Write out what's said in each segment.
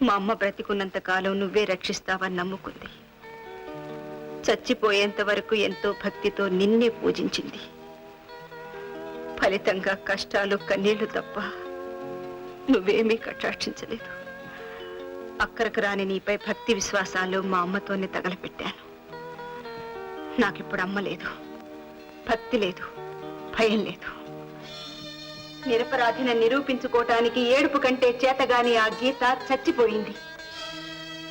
మా అమ్మ బ్రతికున్నంత కాలం నువ్వే రక్షిస్తావని నమ్ముకుంది. చచ్చిపోయేంత వరకు ఎంతో భక్తితో నిన్నే పూజించింది. ఫలితంగా కష్టాలు కన్నీళ్లు తప్ప నువ్వేమీ కటాక్షించలేదు. అక్కరకు రాని నీపై భక్తి విశ్వాసాలు మా అమ్మతోనే తగలపెట్టాను. నాకిప్పుడు అమ్మ లేదు, భక్తి లేదు, భయం లేదు. నిరపరాధిని నిరూపించుకోవటానికి ఏడుపు కంటే చేతగాని ఆ గీత చచ్చిపోయింది.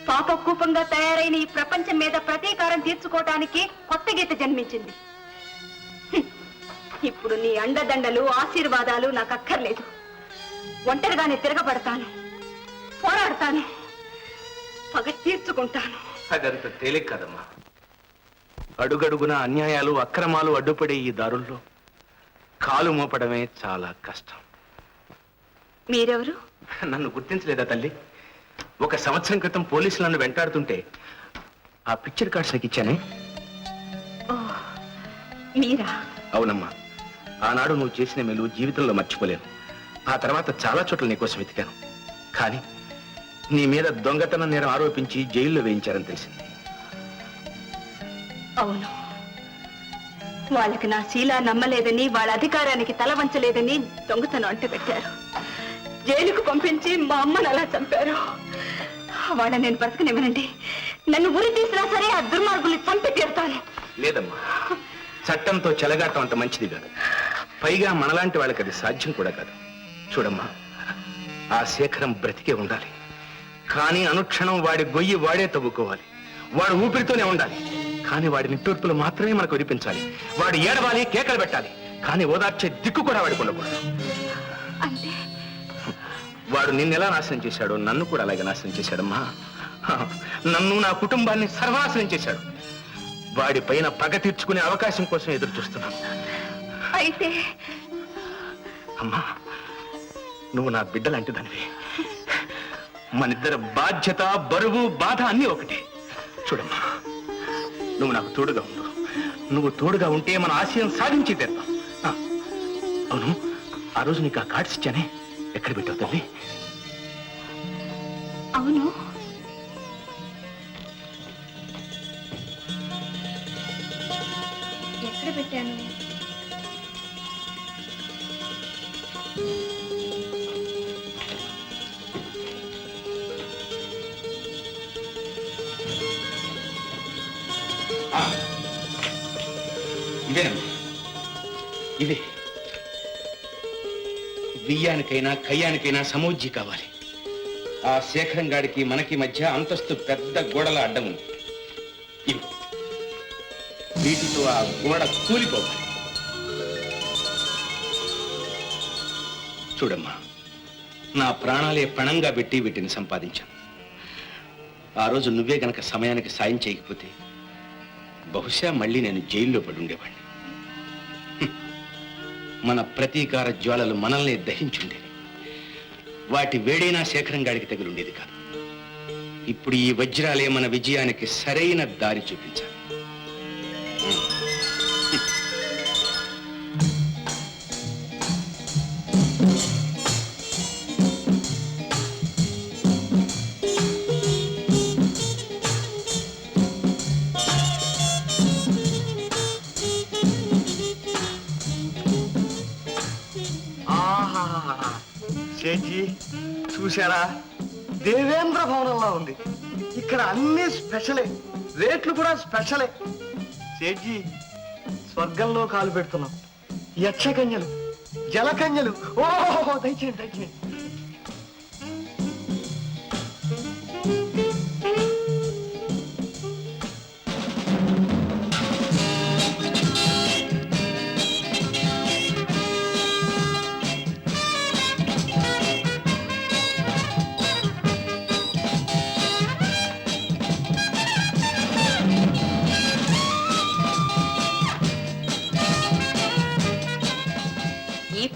పాప కూపంగా తయారైన ఈ ప్రపంచం మీద ప్రతీకారం తీర్చుకోవటానికి కొత్త గీత జన్మించింది. ఇప్పుడు నీ అండదండలు ఆశీర్వాదాలు నాకు అక్కర్లేదు. ఒంటరిగానే తిరగబడతాను, పోరాడతాను, పగ తీర్చుకుంటాను. అదంత తేలిక కదమ్మా. అడుగడుగున అన్యాయాలు అక్రమాలు అడ్డుపడే ఈ దారుల్లో కాలు మోపడమే చాలా కష్టం. మీరెవరు? నన్ను గుర్తించలేదా తల్లి? 1 సంవత్సరం క్రితం పోలీసులు నన్ను వెంటాడుతుంటే ఆ పిక్చర్ కార్డ్స్ నాకు ఇచ్చానే. మీరా? అవునమ్మా. ఆనాడు నువ్వు చేసిన మేలు జీవితంలో మర్చిపోలేను. ఆ తర్వాత చాలా చోట్ల నీకోసం వెతికాను. కానీ నీ మీద దొంగతనం నేరం ఆరోపించి జైల్లో వేయించారని తెలిసింది. అవును, వాళ్ళకి నా శీలా నమ్మలేదని, వాళ్ళ అధికారానికి తల వంచలేదని దొంగతనం అంటపెట్టారు. జైలుకు పంపించి మా అమ్మను అలా చంపారు. వాళ్ళ నేను బ్రతకనివ్వనండి. నన్ను ఉరి తీసినా సరే ఆ దుర్మార్గుల్ని చంపి తీరుతాను. లేదమ్మా, చట్టంతో చెలగాటం అంత మంచిది కాదు. పైగా మనలాంటి వాళ్ళకి అది సాధ్యం కూడా కాదు. చూడమ్మా, ఆ శేఖరం బ్రతికే ఉండాలి. కానీ అనుక్షణం వాడి గొయ్యి వాడే తవ్వుకోవాలి. వాడు ఊపిరితోనే ఉండాలి. కానీ వాడి నిట్టూర్పులు మాత్రమే మనకు వినిపించాలి. వాడు ఏడవాలి, కేకలు పెట్టాలి. కానీ ఓదార్చే దిక్కు కూడా వాడికి ఉండకూడదు. వాడు నిన్నెలా నాశనం చేశాడో నన్ను కూడా అలాగే నాశనం చేశాడమ్మా. నన్ను, నా కుటుంబాన్ని సర్వనాశనం చేశాడు. వాడి పైన పగ తీర్చుకునే అవకాశం కోసం ఎదురు చూస్తున్నాను. అయితే అమ్మా, నువ్వు నా బిడ్డలాంటి దానివి. మనిద్దరి బాధ్యత, బరువు, బాధ అన్నీ ఒకటే. చూడమ్మా, నువ్వు నాకు తోడుగా ఉండు. నువ్వు తోడుగా ఉంటే మన ఆశయం సాధించి తీద్దాం. అవును, ఆ రోజు నీకు ఆ కార్డ్స్ ఇచ్చానే, ఎక్కడ పెట్టావు తల్లి? అవును, ఎక్కడ పెట్టాను? ఇదేనమ్మా, ఇదే. బియ్యానికైనా కయ్యానికైనా సమౌజ్జి కావాలి. ఆ శేఖరం గాడికి మనకి మధ్య అంతస్తు పెద్ద గోడల అడ్డం ఉంది. వీటితో ఆ గోడ కూలిపోవాలి. చూడమ్మా, నా ప్రాణాలే పణంగా పెట్టి వీటిని సంపాదించాను. ఆ రోజు నువ్వే గనక సమయానికి సాయం చేయకపోతే బహుశా మళ్ళీ నేను జైల్లో పడి ఉండేవాడిని. మన ప్రతీకార జ్వాలలు మనల్ని దహించుండేవి. వాటి వేడైనా శేఖరం గాడికి తగిలుండేది కాదు. ఇప్పుడు ఈ వజ్రాలే మన విజయానికి సరైన దారి చూపించాలి. సేఠీ, చూశారా? దేవేంద్ర భవనంలో ఉంది. ఇక్కడ అన్ని స్పెషలే, రేట్లు కూడా స్పెషలే. సేఠీ, స్వర్గంలో కాలు పెడుతున్నాం. యక్షకన్యలు, జలకన్యలు. ఓహో, దయచేయండి దయచేయండి.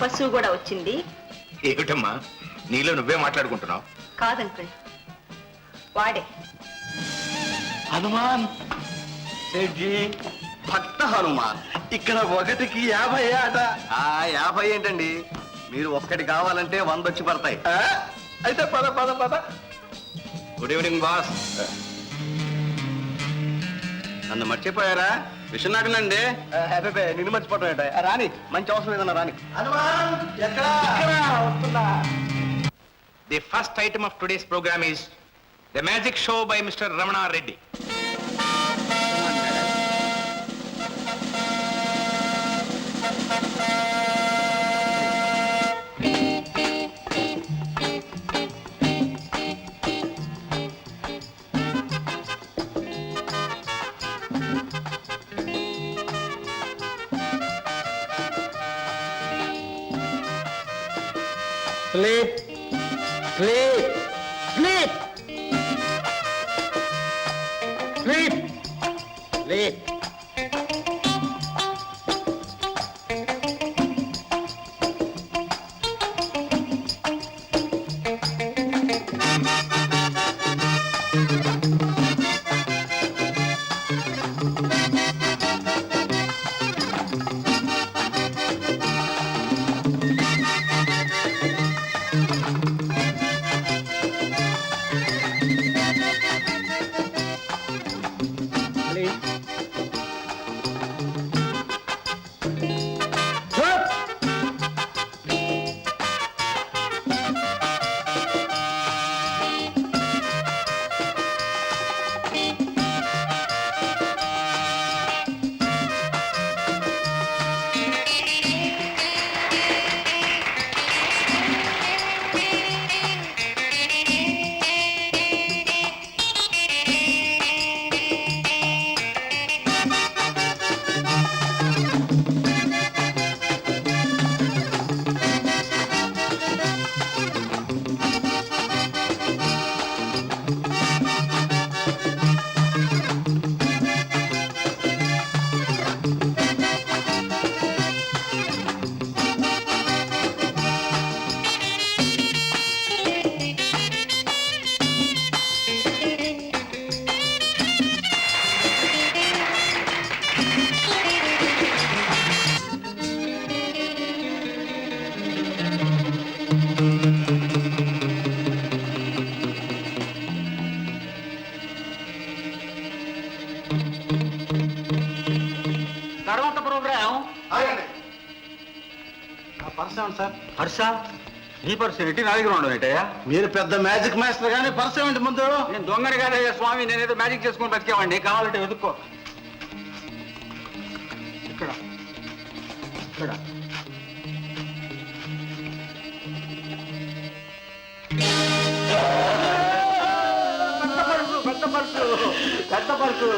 పశువు కూడా వచ్చింది. ఏమిటమ్మా, నీలో నువ్వే మాట్లాడుకుంటున్నావు? కాదంకుల్, వాడే హనుమాన్. సేఠీ, భక్త హనుమాన్. ఇక్కడ 1కి 50 ఆట. 50 ఏంటండి, మీరు ఒక్కటి కావాలంటే 100 వచ్చి పడతాయి. అయితే పద పద పద. Good evening boss. నన్ను మర్చిపోయారా? విశ్వనాథనండి. హ్యాపీ నిన్ను మర్చిపోవటం రాని, మంచి అవసరం ఏదన్నా రాని. The first item of today's program is the magic show by Mr. Ramana Reddy. Sleep. Sleep. Sleep. Sleep. Sleep. తర్వాత ప్రోగ్రాం పర్సన్ సార్. హర్ష నీ పర్సు ఏంటి నా దగ్గర ఉండవు ఏంటయ్యా? మీరు పెద్ద మ్యాజిక్ మాస్టర్ కానీ పర్సన్ ఏంటి ముందు? నేను దొంగని కాదయ్యా స్వామి, నేనేదో మ్యాజిక్ చేసుకుని బతికేవాడిని, కావాలంటే వెతుక్కో. ఇక్కడ ఇక్కడ పెద్ద పర్సు.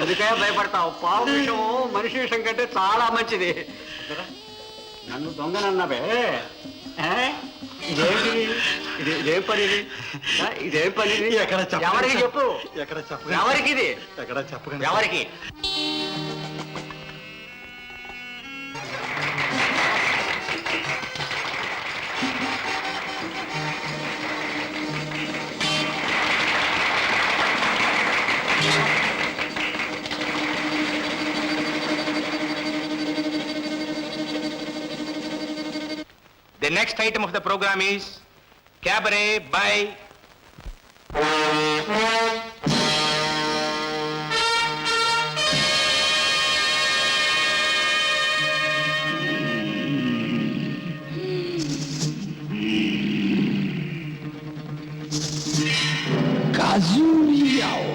ఎందుకయ్యా భయపడతావు? పావు విషయం మనిషి విషయం కంటే చాలా మంచిది. నన్ను దొంగనన్నావే, ఇదేంటి? ఇదేం పని? ఇదేం పని? ఎక్కడ చెప్పండి. ఎవరికి చెప్పు? ఎక్కడ చెప్పండి. ఎవరికి ఇది? ఎక్కడ చెప్పకండి. ఎవరికి? The next item of the program is Cabaret by Kazuya.